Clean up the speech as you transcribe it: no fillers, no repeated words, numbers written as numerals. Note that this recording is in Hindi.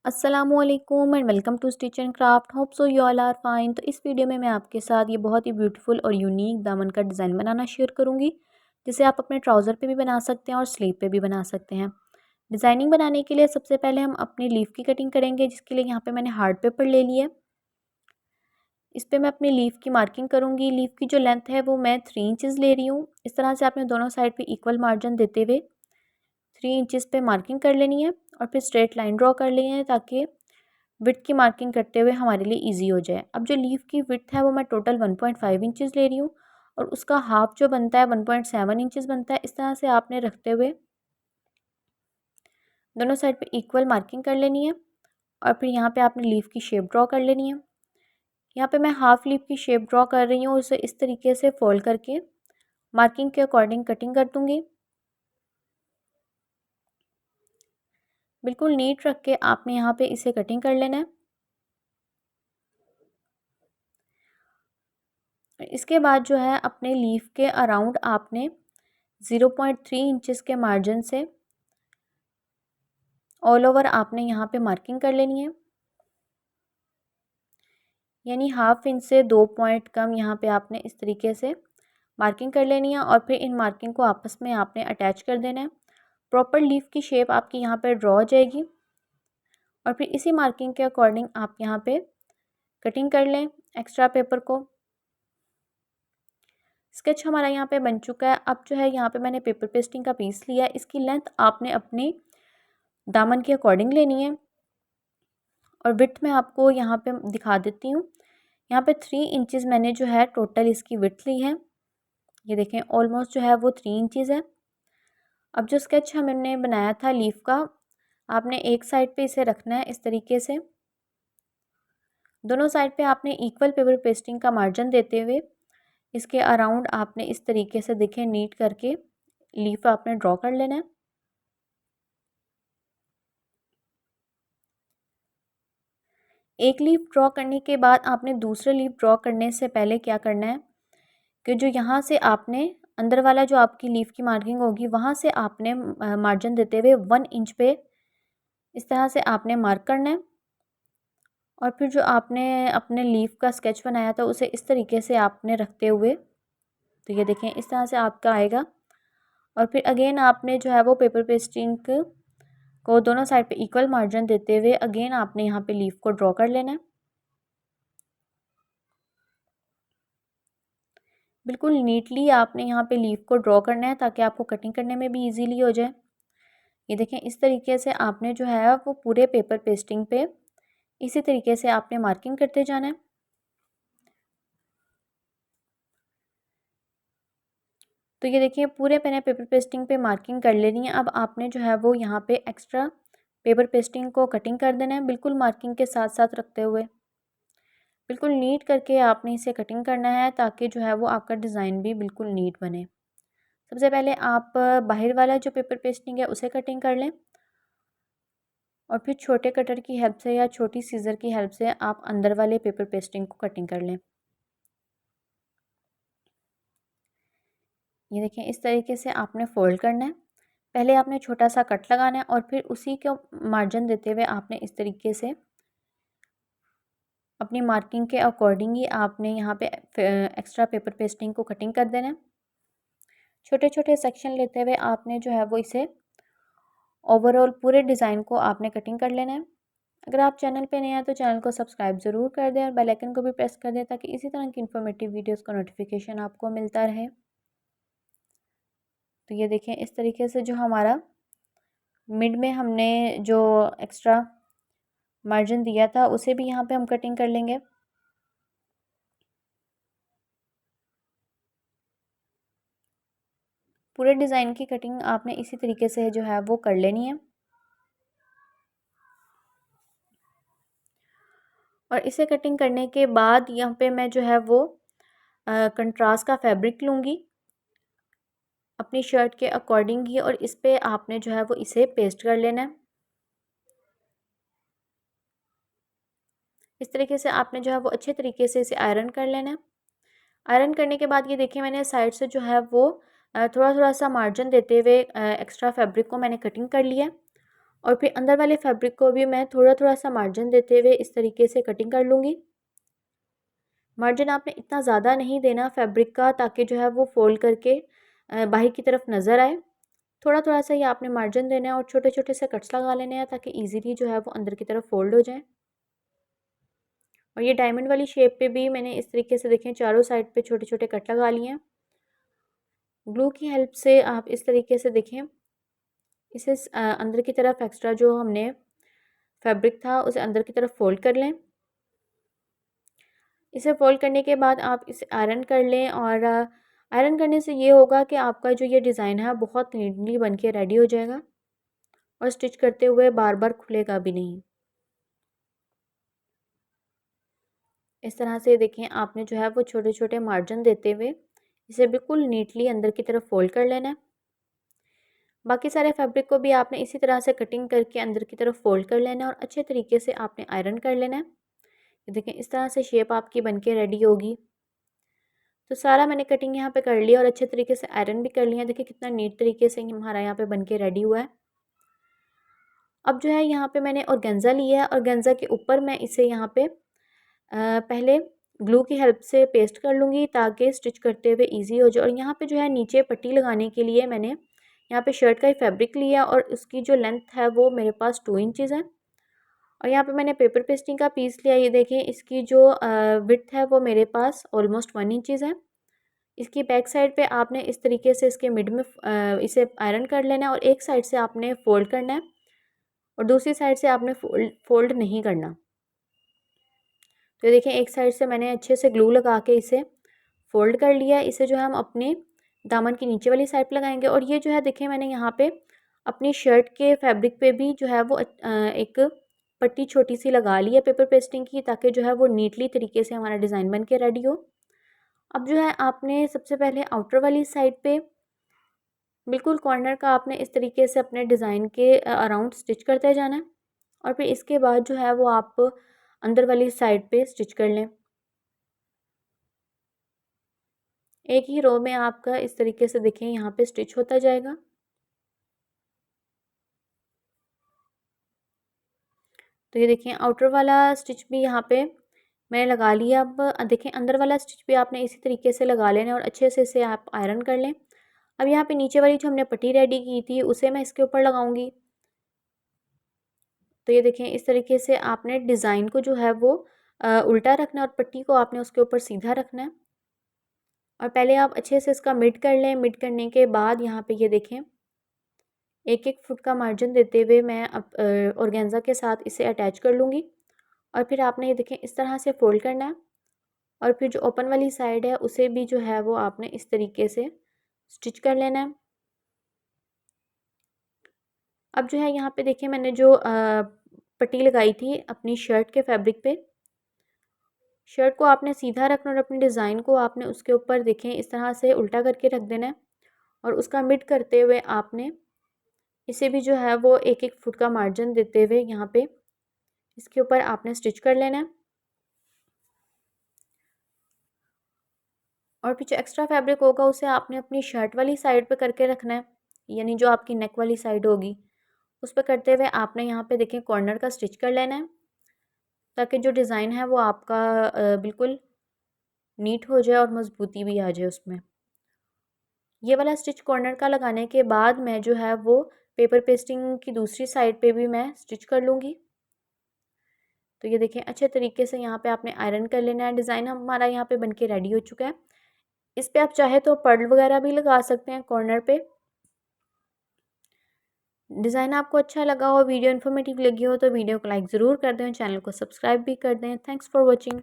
अस्सलामुअलैकुम and welcome to Stitch and Craft. Hope so you all are fine. तो इस वीडियो में मैं आपके साथ ये बहुत ही ब्यूटीफुल और यूनिक दामन का डिज़ाइन बनाना शेयर करूंगी, जिसे आप अपने ट्राउज़र पे भी बना सकते हैं और स्लीव पे भी बना सकते हैं। डिज़ाइनिंग बनाने के लिए सबसे पहले हम अपनी लीफ की कटिंग करेंगे, जिसके लिए यहाँ पे मैंने हार्ड पेपर ले लिया। इस पर मैं अपनी लीफ की मार्किंग करूँगी। लीफ की जो लेंथ है वो मैं 3 इंचज़ ले रही हूँ। इस तरह से आपने दोनों साइड पर इक्वल मार्जिन देते हुए 3 इंचज़ पे मार्किंग कर लेनी है और फिर स्ट्रेट लाइन ड्रॉ कर लेनी है, ताकि विड्थ की मार्किंग करते हुए हमारे लिए इजी हो जाए। अब जो लीफ की विड्थ है वो मैं टोटल 1.5 इंचज़ ले रही हूँ और उसका हाफ जो बनता है 1.7 इंचज़ बनता है। इस तरह से आपने रखते हुए दोनों साइड पे इक्वल मार्किंग कर लेनी है और फिर यहाँ पे आपने लीफ की शेप ड्रॉ कर लेनी है। यहाँ पे मैं हाफ लीफ की शेप ड्रॉ कर रही हूँ और उसे इस तरीके से फोल्ड करके मार्किंग के अकॉर्डिंग कटिंग कर दूँगी। बिल्कुल नीट रख के आपने यहाँ पे इसे कटिंग कर लेना है। इसके बाद जो है अपने लीफ के अराउंड आपने 0.3 इंचज़ के मार्जिन से ऑल ओवर आपने यहाँ पे मार्किंग कर लेनी है, यानी हाफ इंच से 2 पॉइंट कम यहाँ पे आपने इस तरीके से मार्किंग कर लेनी है और फिर इन मार्किंग को आपस में आपने अटैच कर देना है। प्रॉपर लीफ की शेप आपकी यहाँ पे ड्रॉ हो जाएगी और फिर इसी मार्किंग के अकॉर्डिंग आप यहाँ पे कटिंग कर लें एक्स्ट्रा पेपर को। स्केच हमारा यहाँ पे बन चुका है। अब जो है यहाँ पे मैंने पेपर पेस्टिंग का पीस लिया है। इसकी लेंथ आपने अपने दामन के अकॉर्डिंग लेनी है और विड्थ मैं आपको यहाँ पे दिखा देती हूँ। यहाँ पे 3 इंचज़ मैंने जो है टोटल इसकी विड्थ ली है। ये देखें ऑलमोस्ट जो है वो 3 इंचज़ है। अब जो स्केच हमने बनाया था लीफ का, आपने एक साइड पे इसे रखना है इस तरीके से। दोनों साइड पे आपने इक्वल पेपर पेस्टिंग का मार्जिन देते हुए इसके अराउंड आपने इस तरीके से देखें नीट करके लीफ आपने ड्रॉ कर लेना है। एक लीफ ड्रॉ करने के बाद आपने दूसरे लीफ ड्रॉ करने से पहले क्या करना है कि जो यहाँ से आपने अंदर वाला जो आपकी लीफ की मार्किंग होगी वहाँ से आपने मार्जिन देते हुए 1 इंच पे इस तरह से आपने मार्क करना है और फिर जो आपने अपने लीफ का स्केच बनाया था उसे इस तरीके से आपने रखते हुए, तो ये देखें इस तरह से आपका आएगा। और फिर अगेन आपने जो है वो पेपर पेस्टिंग को दोनों साइड पे इक्वल मार्जिन देते हुए अगेन आपने यहाँ पे लीफ को ड्रॉ कर लेना है। बिल्कुल नीटली आपने यहाँ पे लीफ को ड्रॉ करना है ताकि आपको कटिंग करने में भी इजीली हो जाए। ये देखें इस तरीके से आपने जो है वो पूरे पेपर पेस्टिंग पे इसी तरीके से आपने मार्किंग करते जाना है। तो ये देखिए पूरे मैंने पेपर पेस्टिंग पे मार्किंग कर लेनी है। अब आपने जो है वो यहाँ पे एक्स्ट्रा पेपर पेस्टिंग को कटिंग कर देना है, बिल्कुल मार्किंग के साथ साथ रखते हुए। बिल्कुल नीट करके आपने इसे कटिंग करना है ताकि जो है वो आपका डिज़ाइन भी बिल्कुल नीट बने। सबसे पहले आप बाहर वाला जो पेपर पेस्टिंग है उसे कटिंग कर लें और फिर छोटे कटर की हेल्प से या छोटी सीज़र की हेल्प से आप अंदर वाले पेपर पेस्टिंग को कटिंग कर लें। ये देखें इस तरीके से आपने फोल्ड करना है। पहले आपने छोटा सा कट लगाना है और फिर उसी को मार्जिन देते हुए आपने इस तरीके से अपनी मार्किंग के अकॉर्डिंग ही आपने यहाँ पे एक्स्ट्रा पेपर पेस्टिंग को कटिंग कर देना है। छोटे छोटे सेक्शन लेते हुए आपने जो है वो इसे ओवरऑल पूरे डिज़ाइन को आपने कटिंग कर लेना है। अगर आप चैनल पे नए हैं तो चैनल को सब्सक्राइब ज़रूर कर दें और बेल आइकन को भी प्रेस कर दें ताकि इसी तरह की इन्फॉर्मेटिव वीडियोस का नोटिफिकेशन आपको मिलता रहे। तो ये देखें इस तरीके से जो हमारा मिड में हमने जो एक्स्ट्रा मार्जिन दिया था उसे भी यहाँ पे हम कटिंग कर लेंगे। पूरे डिज़ाइन की कटिंग आपने इसी तरीके से जो है वो कर लेनी है और इसे कटिंग करने के बाद यहाँ पे मैं जो है वो कंट्रास्ट का फैब्रिक लूँगी अपनी शर्ट के अकॉर्डिंग ही और इस पे आपने जो है वो इसे पेस्ट कर लेना है। इस तरीके से आपने जो है वो अच्छे तरीके से इसे आयरन कर लेना है। आयरन करने के बाद ये देखिए मैंने साइड से जो है वो थोड़ा थोड़ा सा मार्जिन देते हुए एक्स्ट्रा फैब्रिक को मैंने कटिंग कर लिया और फिर अंदर वाले फैब्रिक को भी मैं थोड़ा थोड़ा सा मार्जिन देते हुए इस तरीके से कटिंग कर लूँगी। मार्जिन आपने इतना ज़्यादा नहीं देना फैब्रिक का, ताकि जो है वो फोल्ड करके बाहर की तरफ नज़र आए। थोड़ा थोड़ा सा ही आपने मार्जिन देना है और छोटे छोटे से कट्स लगा लेने हैं, ताकि ईजीली जो है वो अंदर की तरफ फोल्ड हो जाए। और ये डायमंड वाली शेप पे भी मैंने इस तरीके से देखें चारों साइड पे छोटे छोटे कट लगा लिए हैं। ग्लू की हेल्प से आप इस तरीके से देखें इसे अंदर की तरफ एक्स्ट्रा जो हमने फैब्रिक था उसे अंदर की तरफ फोल्ड कर लें। इसे फोल्ड करने के बाद आप इसे आयरन कर लें, और आयरन करने से ये होगा कि आपका जो ये डिज़ाइन है बहुत नीटली बन के रेडी हो जाएगा और स्टिच करते हुए बार बार खुलेगा भी नहीं। इस तरह से देखें आपने जो है वो छोटे छोटे मार्जिन देते हुए इसे बिल्कुल नीटली अंदर की तरफ फोल्ड कर लेना है। बाकी सारे फैब्रिक को भी आपने इसी तरह से कटिंग करके अंदर की तरफ फोल्ड कर लेना है और अच्छे तरीके से आपने आयरन कर लेना है। देखें इस तरह से शेप आपकी बनके रेडी होगी। तो सारा मैंने कटिंग यहाँ पे कर लिया और अच्छे तरीके से आयरन भी कर लिया। देखिए कितना नीट तरीके से हमारा यहाँ पे बनके रेडी हुआ है। अब जो है यहाँ पे मैंने ऑर्गेन्जा लिया है, ऑर्गेन्जा के ऊपर मैं इसे यहाँ पे पहले ग्लू की हेल्प से पेस्ट कर लूँगी, ताकि स्टिच करते हुए ईजी हो जाए। और यहाँ पे जो है नीचे पट्टी लगाने के लिए मैंने यहाँ पे शर्ट का ही फैब्रिक लिया और उसकी जो लेंथ है वो मेरे पास 2 इंचज़ है। और यहाँ पे मैंने पेपर पेस्टिंग का पीस लिया। ये देखें इसकी जो विड्थ है वो मेरे पास ऑलमोस्ट 1 इंचज़ है। इसकी बैक साइड पे आपने इस तरीके से इसके मिड में इसे आयरन कर लेना है और एक साइड से आपने फोल्ड करना है और दूसरी साइड से आपने फोल्ड नहीं करना। तो देखिए एक साइड से मैंने अच्छे से ग्लू लगा के इसे फोल्ड कर लिया। इसे जो है हम अपने दामन की नीचे वाली साइड पे लगाएंगे। और ये जो है देखिए मैंने यहाँ पे अपनी शर्ट के फैब्रिक पे भी जो है वो एक पट्टी छोटी सी लगा ली है पेपर पेस्टिंग की, ताकि जो है वो नीटली तरीके से हमारा डिज़ाइन बन के रेडी हो। अब जो है आपने सबसे पहले आउटर वाली साइड पे बिल्कुल कॉर्नर का आपने इस तरीके से अपने डिज़ाइन के अराउंड स्टिच करते जाना है और फिर इसके बाद जो है वो आप अंदर वाली साइड पे स्टिच कर लें। एक ही रो में आपका इस तरीके से देखें यहाँ पे स्टिच होता जाएगा। तो ये देखें आउटर वाला स्टिच भी यहाँ पे मैंने लगा लिया। अब देखें अंदर वाला स्टिच भी आपने इसी तरीके से लगा लेना है और अच्छे से इसे आप आयरन कर लें। अब यहाँ पे नीचे वाली जो हमने पट्टी रेडी की थी उसे मैं इसके ऊपर लगाऊंगी। तो ये देखें इस तरीके से आपने डिज़ाइन को जो है वो उल्टा रखना है और पट्टी को आपने उसके ऊपर सीधा रखना है। और पहले आप अच्छे से इसका मिड कर लें। मिड करने के बाद यहाँ पे ये देखें 1-1 फुट का मार्जिन देते हुए मैं अब ऑर्गेन्जा के साथ इसे अटैच कर लूँगी। और फिर आपने ये देखें इस तरह से फोल्ड करना है और फिर जो ओपन वाली साइड है उसे भी जो है वो आपने इस तरीके से स्टिच कर लेना है। अब जो है यहाँ पे देखिए मैंने जो पट्टी लगाई थी अपनी शर्ट के फैब्रिक पे, शर्ट को आपने सीधा रखना और अपने डिज़ाइन को आपने उसके ऊपर देखें इस तरह से उल्टा करके रख देना है और उसका मिड करते हुए आपने इसे भी जो है वो 1-1 फुट का मार्जिन देते हुए यहाँ पे इसके ऊपर आपने स्टिच कर लेना है। और फिर जो एक्स्ट्रा फैब्रिक होगा उसे आपने अपनी शर्ट वाली साइड पे करके रखना है, यानी जो आपकी नेक वाली साइड होगी उस पर करते हुए आपने यहाँ पे देखें कॉर्नर का स्टिच कर लेना है, ताकि जो डिज़ाइन है वो आपका बिल्कुल नीट हो जाए और मज़बूती भी आ जाए उसमें। ये वाला स्टिच कॉर्नर का लगाने के बाद मैं जो है वो पेपर पेस्टिंग की दूसरी साइड पे भी मैं स्टिच कर लूँगी। तो ये देखें अच्छे तरीके से यहाँ पे आपने आयरन कर लेना है। डिज़ाइन हमारा यहाँ पे बनके रेडी हो चुका है। इस पे आप चाहे तो पर्ल वगैरह भी लगा सकते हैं कॉर्नर पे। डिज़ाइन आपको अच्छा लगा हो, वीडियो इन्फॉर्मेटिव लगी हो तो वीडियो को लाइक ज़रूर कर दें, चैनल को सब्सक्राइब भी कर दें। Thanks for watching.